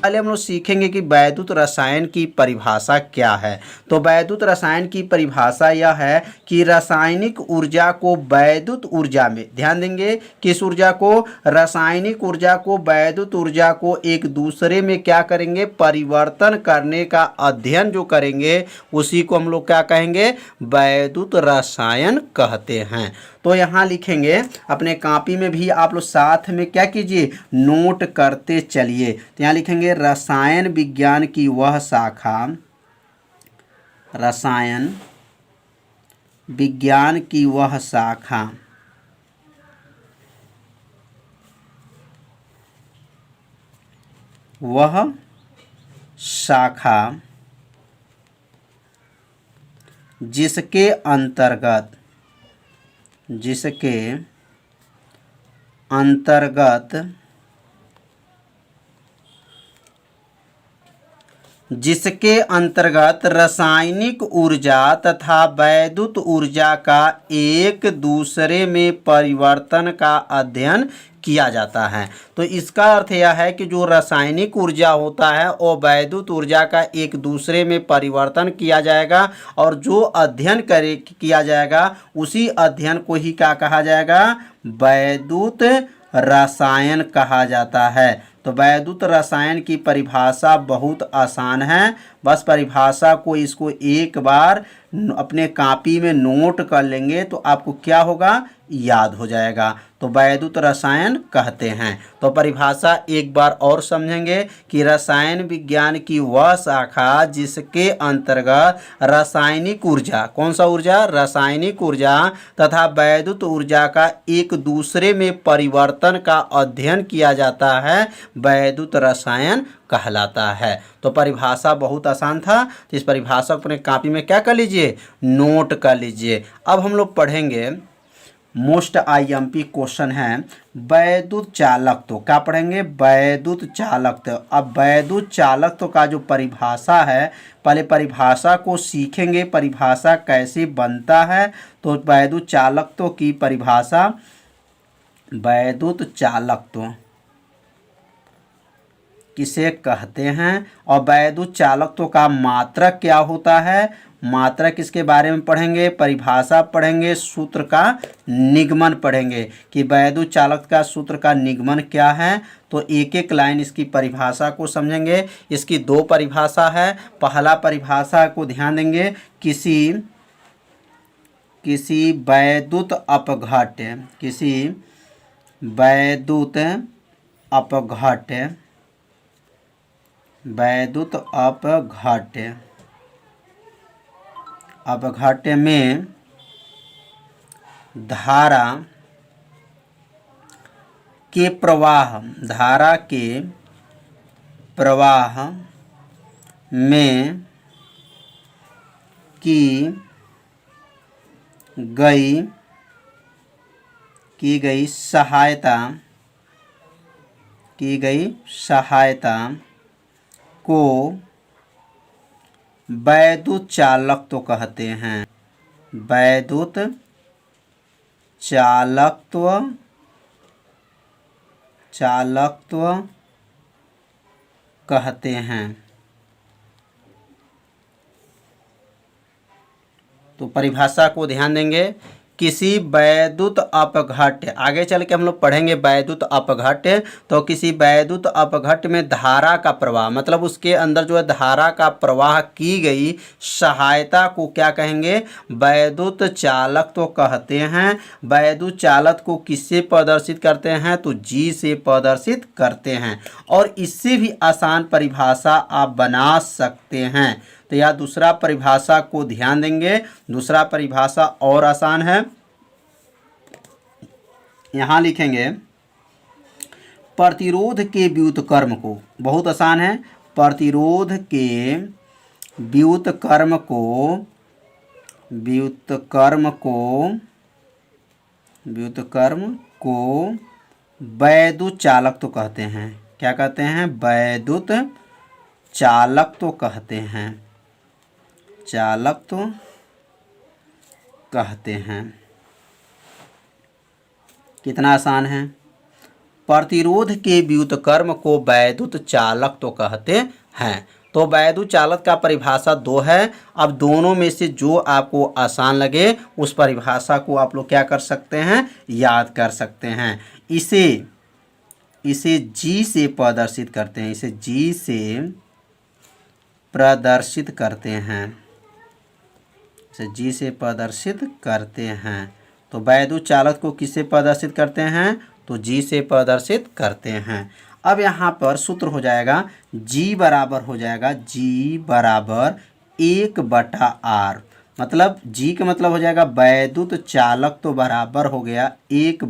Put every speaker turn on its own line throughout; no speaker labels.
पहले हम लोग सीखेंगे कि वैद्युत रसायन की परिभाषा क्या है। तो वैद्युत रसायन की परिभाषा यह है कि रासायनिक ऊर्जा को वैद्युत ऊर्जा में, ध्यान देंगे किस ऊर्जा को, रासायनिक ऊर्जा को वैद्युत ऊर्जा को एक दूसरे में क्या करेंगे, परिवर्तन करने का अध्ययन जो करेंगे उसी को हम लोग क्या कहेंगे, वैद्युत रसायन कहते हैं। तो यहाँ लिखेंगे, अपने कॉपी में भी आप लोग साथ में क्या कीजिए, नोट करते चलिए। तो यहाँ लिखेंगे रसायन विज्ञान की वह शाखा, रसायन विज्ञान की वह शाखा जिसके अंतर्गत रासायनिक ऊर्जा तथा वैद्युत ऊर्जा का एक दूसरे में परिवर्तन का अध्ययन किया जाता है। तो इसका अर्थ यह है कि जो रासायनिक ऊर्जा होता है और वैद्युत ऊर्जा का एक दूसरे में परिवर्तन किया जाएगा और जो अध्ययन किया जाएगा उसी अध्ययन को ही क्या कहा जाएगा, वैद्युत रसायन कहा जाता है। तो वैद्युत रसायन की परिभाषा बहुत आसान है, बस परिभाषा को इसको एक बार अपने कॉपी में नोट कर लेंगे तो आपको क्या होगा, याद हो जाएगा। तो वैद्युत रसायन कहते हैं। तो परिभाषा एक बार और समझेंगे कि रसायन विज्ञान की वह शाखा जिसके अंतर्गत रासायनिक ऊर्जा, कौन सा ऊर्जा, रासायनिक ऊर्जा तथा वैद्युत ऊर्जा का एक दूसरे में परिवर्तन का अध्ययन किया जाता है, वैद्युत रसायन कहलाता है। तो परिभाषा बहुत आसान था, तो इस परिभाषा को अपने कॉपी में क्या कर लीजिए, नोट कर लीजिए। अब हम लोग पढ़ेंगे मोस्ट आईएमपी क्वेश्चन है वैद्युत चालकत्व। क्या पढ़ेंगे, वैद्युत चालकत्व। अब वैद्युत चालकत्व का जो परिभाषा है, पहले परिभाषा को सीखेंगे, परिभाषा कैसे बनता है। तो वैद्युत चालकत्व की परिभाषा, वैद्युत चालकत्व किसे कहते हैं और वैद्युत चालकत्व का मात्रक क्या होता है, मात्रक इसके बारे में पढ़ेंगे, परिभाषा पढ़ेंगे, सूत्र का निगमन पढ़ेंगे कि वैद्युत चालकत्व का सूत्र का निगमन क्या है। तो एक एक लाइन इसकी परिभाषा को समझेंगे। इसकी दो परिभाषा है। पहला परिभाषा को ध्यान देंगे, किसी वैद्युत अपघट्य में धारा के प्रवाह में की गई सहायता को वैद्युत चालकत्व कहते हैं। वैद्युत चालकत्व कहते हैं। तो परिभाषा को ध्यान देंगे, किसी वैद्युत अपघट्य, आगे चल के हम लोग पढ़ेंगे वैद्युत अपघट्य। तो किसी वैद्युत अपघट्य में धारा का प्रवाह, मतलब उसके अंदर जो है धारा का प्रवाह की गई सहायता को क्या कहेंगे, वैद्युत चालकत्व कहते हैं। वैद्युत चालक को किससे प्रदर्शित करते हैं, तो जी से प्रदर्शित करते हैं। और इससे भी आसान परिभाषा आप बना सकते हैं। तो यह दूसरा परिभाषा को ध्यान देंगे, दूसरा परिभाषा और आसान है। यहां लिखेंगे प्रतिरोध के व्युत्क्रम को, बहुत आसान है, प्रतिरोध के व्युत्क्रम को वैद्युत चालकत्व कहते हैं। क्या कहते हैं, वैद्युत चालकत्व कहते हैं, चालकत्व कहते हैं। कितना आसान है। प्रतिरोध के व्युत्क्रम को वैद्युत चालक तो कहते हैं। तो वैद्युत चालक का परिभाषा दो है। अब दोनों में से जो आपको आसान लगे उस परिभाषा को आप लोग क्या कर सकते हैं, याद कर सकते हैं। इसे जी से प्रदर्शित करते हैं, इसे जी से प्रदर्शित करते हैं, इसे जी से प्रदर्शित करते हैं। तो वैद्युत चालक को किससे प्रदर्शित करते हैं, तो जी से प्रदर्शित करते हैं। अब यहाँ पर सूत्र हो जाएगा जी बराबर हो जाएगा जी बराबर 1/r, मतलब जी का मतलब हो जाएगा वैद्युत चालक तो बराबर हो गया 1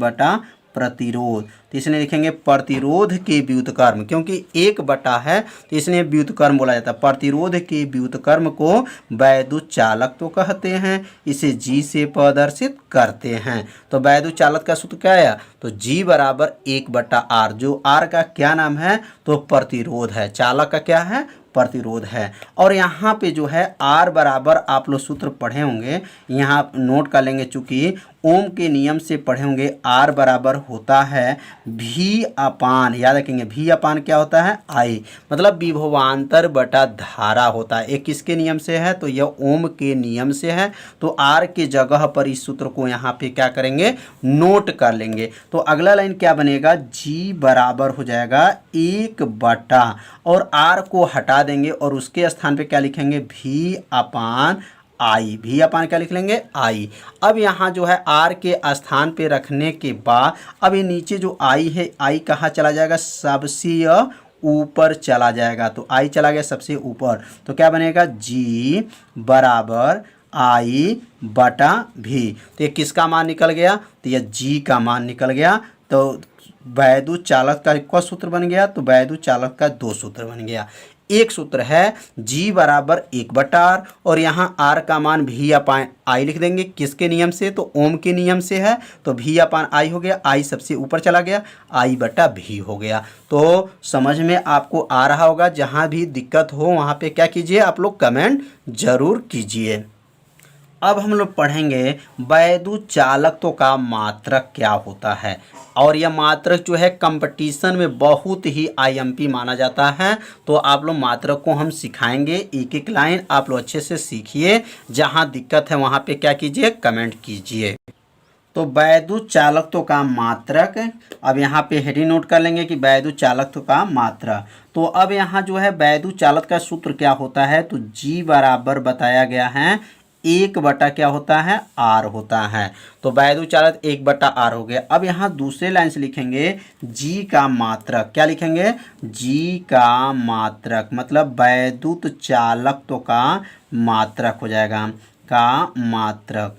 प्रतिरोध। तो इसलिए लिखेंगे प्रतिरोध के व्युत्क्रम, क्योंकि 1 है तो इसलिए व्युत्क्रम बोला जाता है। प्रतिरोध के व्युत्क्रम को वैद्युत चालक तो कहते हैं, इसे जी से प्रदर्शित करते हैं। तो वैद्युत चालक का सूत्र क्या है, तो जी बराबर 1/r, जो r का क्या नाम है, तो प्रतिरोध है। चालक का क्या है, प्रतिरोध है। और यहाँ पे जो है R बराबर आप लोग सूत्र पढ़े होंगे, यहाँ नोट कर लेंगे, चूंकि ओम के नियम से पढ़े होंगे। R बराबर होता है V अपान, याद रखेंगे V अपान क्या होता है, I, मतलब विभवांतर बटा धारा होता है। एक किसके नियम से है, तो यह ओम के नियम से है। तो R के जगह पर इस सूत्र को यहाँ पे क्या करेंगे, नोट कर लेंगे। तो अगला लाइन क्या बनेगा, G बराबर हो जाएगा 1 और R को हटा देंगे और उसके स्थान पे क्या लिखेंगे, V अपान आई। V अपान क्या लिख लेंगे, आई। अब यहाँ जो है R के स्थान पे रखने के बाद अब ये नीचे जो I है, I कहाँ चला जाएगा, सबसे ऊपर चला जाएगा। तो I चला गया सबसे ऊपर, तो क्या बनेगा G बराबर I बटा V। तो ये किसका मान निकल गया, तो ये G का मान निकल गया। तो वैद्युत चालक का एक सूत्र बन गया, तो वैद्युत चालक का दो सूत्र बन गया। एक सूत्र है G बराबर 1/r और यहाँ R का मान V अपान I लिख देंगे। किसके नियम से, तो ओम के नियम से है। तो V अपान I हो गया, I सबसे ऊपर चला गया, I बटा V हो गया। तो समझ में आपको आ रहा होगा। जहाँ भी दिक्कत हो वहाँ पे क्या कीजिए, आप लोग कमेंट जरूर कीजिए। अब हम लोग पढ़ेंगे वैद्युत चालकत्व का मात्रक क्या होता है। और यह मात्रक जो है कंपटीशन में बहुत ही आईएमपी माना जाता है। तो आप लोग मात्रक को हम सिखाएंगे, एक एक लाइन आप लोग अच्छे से सीखिए। जहां दिक्कत है वहां पे क्या कीजिए, कमेंट कीजिए। तो वैद्युत चालकत्व का मात्रक, अब यहाँ पे हेडिंग नोट कर लेंगे कि वैद्युत चालकत्व का मात्रक। तो अब यहाँ जो है वैद्युत चालक का सूत्र क्या होता है, तो G बराबर बताया गया है 1 क्या होता है, R होता है। तो वैद्युत चालक 1/r हो गया। अब यहाँ दूसरे लाइन से लिखेंगे G का मात्रक, क्या लिखेंगे, G का मात्रक, मतलब वैद्युत चालकत्व का मात्रक हो जाएगा, का मात्रक।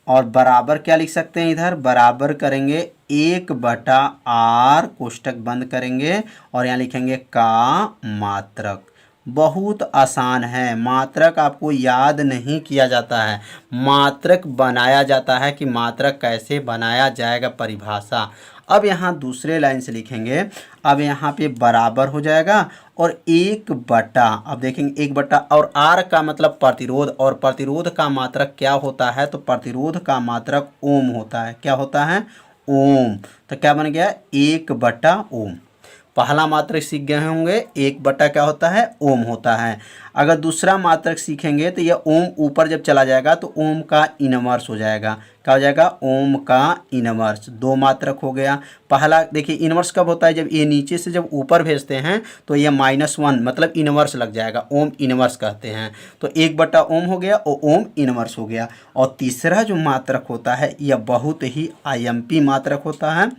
और बराबर क्या लिख सकते हैं, इधर बराबर करेंगे 1/r, कोष्टक बंद करेंगे और यहाँ लिखेंगे का मात्रक। बहुत आसान है, मात्रक आपको याद नहीं किया जाता है, मात्रक बनाया जाता है कि मात्रक कैसे बनाया जाएगा, परिभाषा। अब यहाँ दूसरे लाइन से लिखेंगे, अब यहाँ पे बराबर हो जाएगा और 1/, अब देखेंगे 1/, और R का मतलब प्रतिरोध, और प्रतिरोध का मात्रक क्या होता है, तो प्रतिरोध का मात्रक ओम होता है। क्या होता है, ओम। तो क्या बन गया, 1/ओम। पहला मात्रक सीख गए होंगे, 1/ क्या होता है, ओम होता है। अगर दूसरा मात्रक सीखेंगे तो यह ओम ऊपर जब चला जाएगा तो ओम का इनवर्स हो जाएगा। क्या हो जाएगा, ओम का इनवर्स। दो मात्रक हो गया। पहला देखिए इनवर्स कब होता है, जब ये नीचे से जब ऊपर भेजते हैं तो यह -1 मतलब इनवर्स लग जाएगा, ओम इनवर्स कहते हैं। तो 1/ ओम हो गया और ओम इनवर्स हो गया। और तीसरा जो मात्रक होता है यह बहुत ही आईएमपी मात्रक होता है,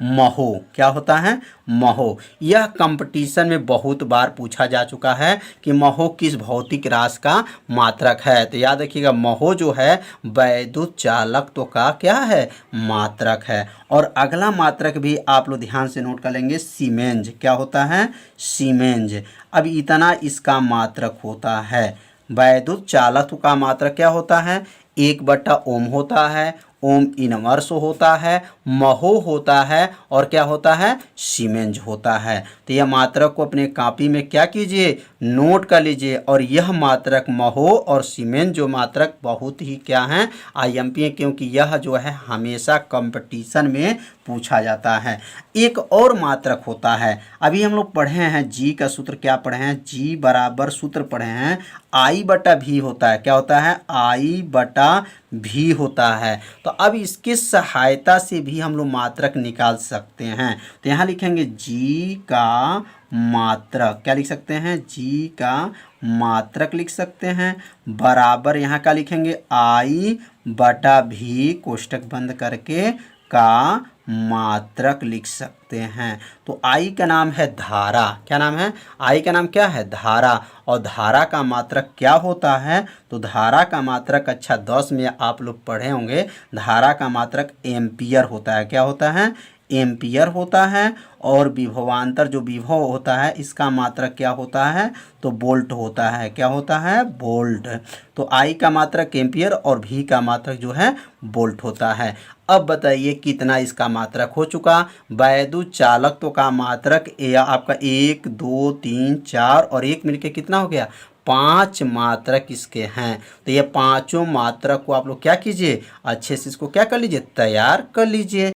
महो। क्या होता है, महो। यह कंपटीशन में बहुत बार पूछा जा चुका है कि महो किस भौतिक राशि का मात्रक है। तो याद रखिएगा, महो जो है वैद्युत चालकत्व का क्या है, मात्रक है। और अगला मात्रक भी आप लोग ध्यान से नोट कर लेंगे, सीमेंज। क्या होता है, सीमेंज। अब इतना इसका मात्रक होता है। वैद्युत चालकत्व का मात्रक क्या होता है, 1/ओम होता है, ओम इनवर्स होता है, महो होता है और क्या होता है, सीमेंज होता है। तो यह मात्रक को अपने कॉपी में क्या कीजिए, नोट कर लीजिए। और यह मात्रक महो और सीमेंज जो मात्रक बहुत ही क्या हैं, आईएमपी हैं, क्योंकि यह जो है हमेशा कंपटीशन में पूछा जाता है। एक और मात्रक होता है, अभी हम लोग पढ़े हैं जी का सूत्र, क्या पढ़े हैं, जी बराबर सूत्र पढ़े हैं I/V होता है। क्या होता है, I/V होता है। तो अब इसकी सहायता से भी हम लोग मात्रक निकाल सकते हैं। तो यहाँ लिखेंगे जी का मात्रक, क्या लिख सकते हैं, जी का मात्रक लिख सकते हैं, बराबर यहाँ का लिखेंगे I/V कोष्टक बंद करके का मात्रक लिख सकते हैं। तो आई का नाम है धारा, क्या नाम है, आई का नाम क्या है, धारा। और धारा का मात्रक क्या होता है, तो धारा का मात्रक अच्छा 10 में आप लोग पढ़े होंगे, धारा का मात्रक एम्पियर होता है। क्या होता है, एम्पियर होता है। और विभवांतर जो विभव होता है इसका मात्रक क्या होता है, तो वोल्ट होता है। क्या होता है, वोल्ट। तो आई का मात्रक एम्पियर और भी का मात्रक जो है वोल्ट होता है। अब बताइए कितना इसका मात्रक हो चुका, वैद्युत चालकत्व का मात्रक या आपका 1 2 3 4 और 1 मिलके कितना हो गया, 5 मात्रक इसके हैं। तो ये पांचों मात्रक को आप लोग क्या कीजिए, अच्छे से इसको क्या कर लीजिए, तैयार कर लीजिए।